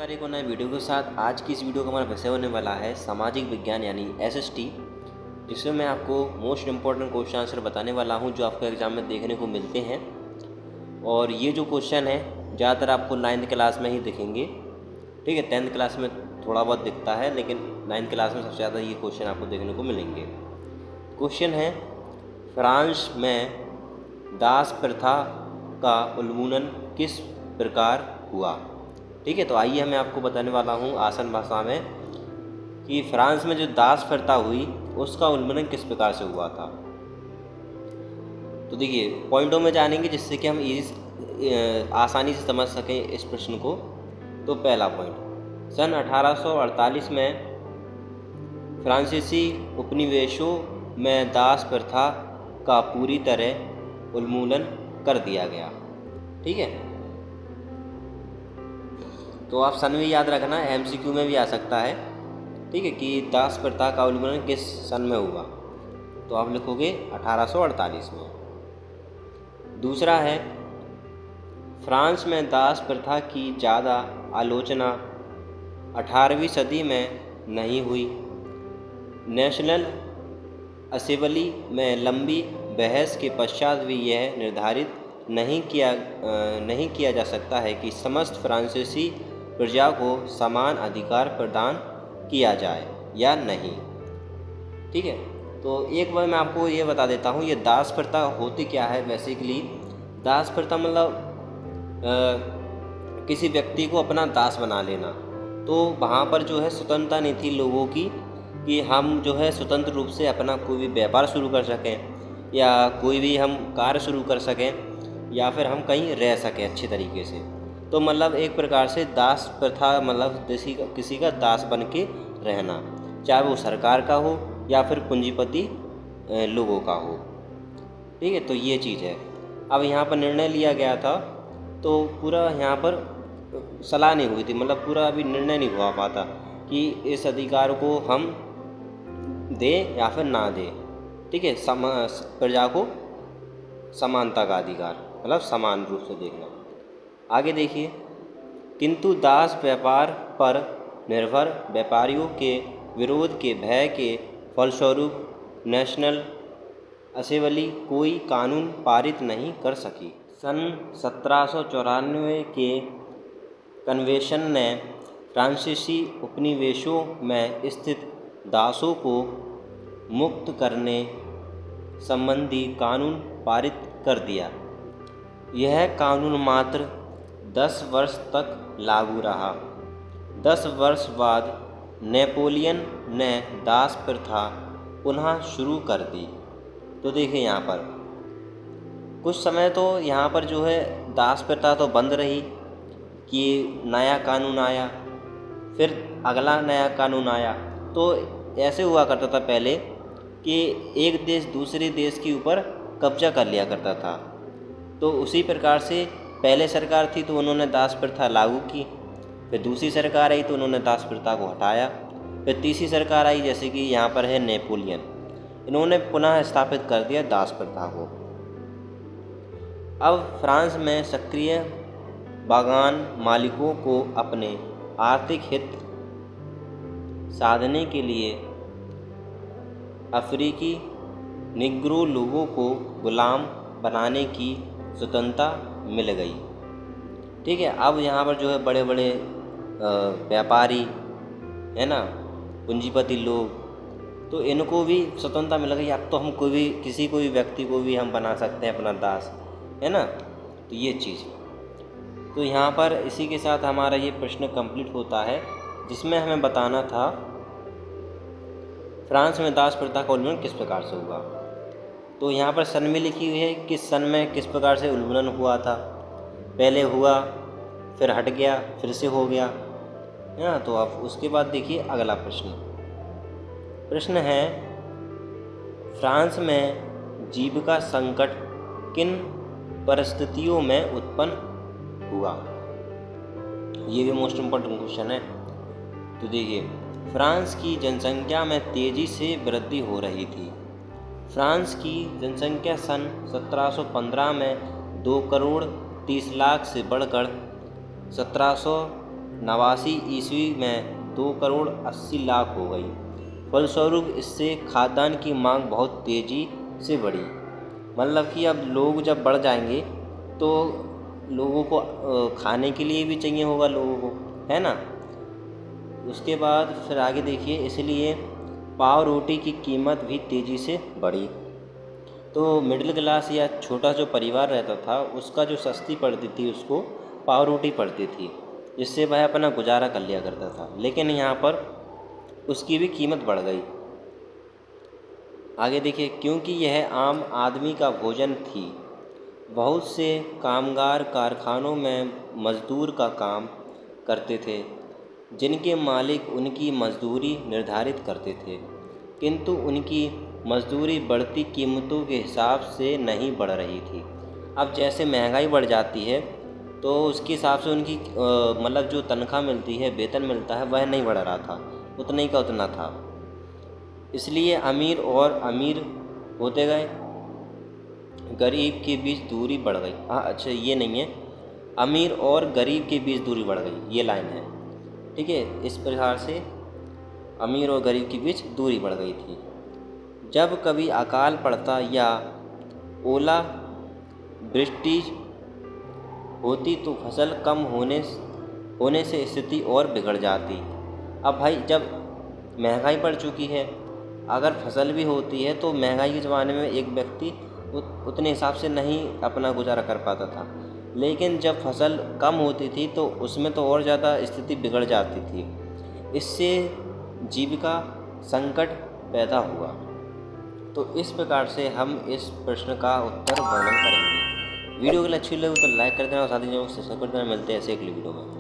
नमस्कार, एक और नए वीडियो के साथ। आज की इस वीडियो का हमारा विषय होने वाला है सामाजिक विज्ञान यानी एसएसटी, जिसमें मैं आपको मोस्ट इम्पॉर्टेंट क्वेश्चन आंसर बताने वाला हूं जो आपको एग्जाम में देखने को मिलते हैं। और ये जो क्वेश्चन है ज़्यादातर आपको 9th क्लास में ही दिखेंगे। ठीक है, 10th क्लास में थोड़ा बहुत दिखता है, लेकिन 9th क्लास में सबसे ज़्यादा ये क्वेश्चन आपको देखने को मिलेंगे। क्वेश्चन है, फ्रांस में दास प्रथा का उन्मूलन किस प्रकार हुआ। ठीक है, तो आइए मैं आपको बताने वाला हूँ आसान भाषा में कि फ्रांस में जो दास प्रथा हुई उसका उन्मूलन किस प्रकार से हुआ था। तो देखिए, पॉइंटों में जानेंगे जिससे कि हम आसानी से समझ सकें इस प्रश्न को। तो पहला पॉइंट, सन 1848 में फ्रांसीसी उपनिवेशों में दास प्रथा का पूरी तरह उन्मूलन कर दिया गया। ठीक है, तो आप सन भी याद रखना, एमसीक्यू में भी आ सकता है। ठीक है, कि दास प्रथा का उन्मूलन किस सन में हुआ, तो आप लिखोगे 1848 में। दूसरा है, फ्रांस में दास प्रथा की ज़्यादा आलोचना 18वीं सदी में नहीं हुई। नेशनल असेंबली में लंबी बहस के पश्चात भी यह निर्धारित नहीं किया जा सकता है कि समस्त फ्रांसीसी प्रजा को समान अधिकार प्रदान किया जाए या नहीं। ठीक है, तो एक बार मैं आपको ये बता देता हूँ, ये दास प्रथा होती क्या है। बेसिकली दास प्रथा मतलब किसी व्यक्ति को अपना दास बना लेना। तो वहाँ पर जो है स्वतंत्रता नहीं थी लोगों की कि हम जो है स्वतंत्र रूप से अपना कोई भी व्यापार शुरू कर सकें या कोई भी हम कार्य शुरू कर सकें या फिर हम कहीं रह सकें अच्छे तरीके से। तो मतलब एक प्रकार से दास प्रथा मतलब किसी का दास बन के रहना, चाहे वो सरकार का हो या फिर पूंजीपति लोगों का हो। ठीक है, तो ये चीज़ है। अब यहाँ पर निर्णय लिया गया था, तो पूरा यहाँ पर सलाह नहीं हुई थी, मतलब पूरा अभी निर्णय नहीं हुआ पाता कि इस अधिकार को हम दें या फिर ना दें। ठीक है, प्रजा को समानता का अधिकार, मतलब समान रूप से देखना। आगे देखिए, किंतु दास व्यापार पर निर्भर व्यापारियों के विरोध के भय के फलस्वरूप नेशनल असेंबली कोई कानून पारित नहीं कर सकी। सन 1794 के कन्वेंशन ने फ्रांसीसी उपनिवेशों में स्थित दासों को मुक्त करने संबंधी कानून पारित कर दिया। यह कानून मात्र 10 वर्ष तक लागू रहा। 10 वर्ष बाद नेपोलियन ने दास प्रथा पुनः शुरू कर दी। तो देखिए, यहाँ पर कुछ समय तो यहाँ पर जो है दास प्रथा तो बंद रही कि नया कानून आया, फिर अगला नया कानून आया। तो ऐसे हुआ करता था पहले कि एक देश दूसरे देश के ऊपर कब्जा कर लिया करता था। तो उसी प्रकार से पहले सरकार थी तो उन्होंने दास प्रथा लागू की, फिर दूसरी सरकार आई तो उन्होंने दास प्रथा को हटाया, फिर तीसरी सरकार आई जैसे कि यहाँ पर है नेपोलियन, इन्होंने पुनः स्थापित कर दिया दास प्रथा को। अब फ्रांस में सक्रिय बागान मालिकों को अपने आर्थिक हित साधने के लिए अफ्रीकी निग्रो लोगों को गुलाम बनाने की स्वतंत्रता मिल गई। ठीक है, अब यहाँ पर जो है बड़े बड़े व्यापारी है ना, पूंजीपति लोग, तो इनको भी स्वतंत्रता मिल गई। अब तो हम किसी को भी व्यक्ति को भी हम बना सकते हैं अपना दास, है ना। तो ये चीज़, तो यहाँ पर इसी के साथ हमारा ये प्रश्न कंप्लीट होता है, जिसमें हमें बताना था फ्रांस में दास प्रथा का उन्मूलन किस प्रकार से हुआ। तो यहाँ पर सन में लिखी हुई है किस सन में किस प्रकार से उन्मूलन हुआ था। पहले हुआ, फिर हट गया, फिर से हो गया, है ना। तो आप उसके बाद देखिए अगला प्रश्न है, फ्रांस में जीविका संकट किन परिस्थितियों में उत्पन्न हुआ। ये भी मोस्ट इम्पोर्टेंट क्वेश्चन है। तो देखिए, फ्रांस की जनसंख्या में तेज़ी से वृद्धि हो रही थी। फ्रांस की जनसंख्या सन 1715 में 2 करोड़ 30 लाख से बढ़कर 17 89 ईस्वी में 2,80,00,000 हो गई। फलस्वरूप इससे खाद्यान्न की मांग बहुत तेज़ी से बढ़ी। मतलब कि अब लोग जब बढ़ जाएंगे तो लोगों को खाने के लिए भी चाहिए होगा लोगों को, है ना। उसके बाद फिर आगे देखिए, इसलिए पाव रोटी की कीमत भी तेज़ी से बढ़ी। तो मिडिल क्लास या छोटा जो परिवार रहता था उसका जो सस्ती पड़ती थी उसको पाव रोटी पड़ती थी, जिससे वह अपना गुजारा कर लिया करता था। लेकिन यहाँ पर उसकी भी कीमत बढ़ गई। आगे देखिए, क्योंकि यह आम आदमी का भोजन थी। बहुत से कामगार कारखानों में मजदूर का काम करते थे, जिनके मालिक उनकी मजदूरी निर्धारित करते थे, किंतु उनकी मजदूरी बढ़ती कीमतों के हिसाब से नहीं बढ़ रही थी। अब जैसे महंगाई बढ़ जाती है तो उसके हिसाब से उनकी मतलब जो तनख्वाह मिलती है, वेतन मिलता है, वह नहीं बढ़ रहा था, उतना ही का उतना था। इसलिए अमीर और अमीर होते गए, गरीब के बीच दूरी बढ़ गई। हाँ अच्छा, ये नहीं है, अमीर और गरीब के बीच दूरी बढ़ गई, ये लाइन है, ठीक है। इस प्रकार से अमीर और गरीब के बीच दूरी बढ़ गई थी। जब कभी अकाल पड़ता या ओला वृष्टि होती तो फसल कम होने से स्थिति और बिगड़ जाती। अब भाई जब महंगाई बढ़ चुकी है, अगर फसल भी होती है तो महंगाई के ज़माने में एक व्यक्ति उतने हिसाब से नहीं अपना गुजारा कर पाता था। लेकिन जब फसल कम होती थी तो उसमें तो और ज़्यादा स्थिति बिगड़ जाती थी। इससे जीविका संकट पैदा हुआ। तो इस प्रकार से हम इस प्रश्न का उत्तर वर्णन करेंगे। वीडियो अगर अच्छी लगे तो लाइक कर देना और साथ ही सब्सक्राइब कर देना। मिलते हैं ऐसे अगली वीडियो में।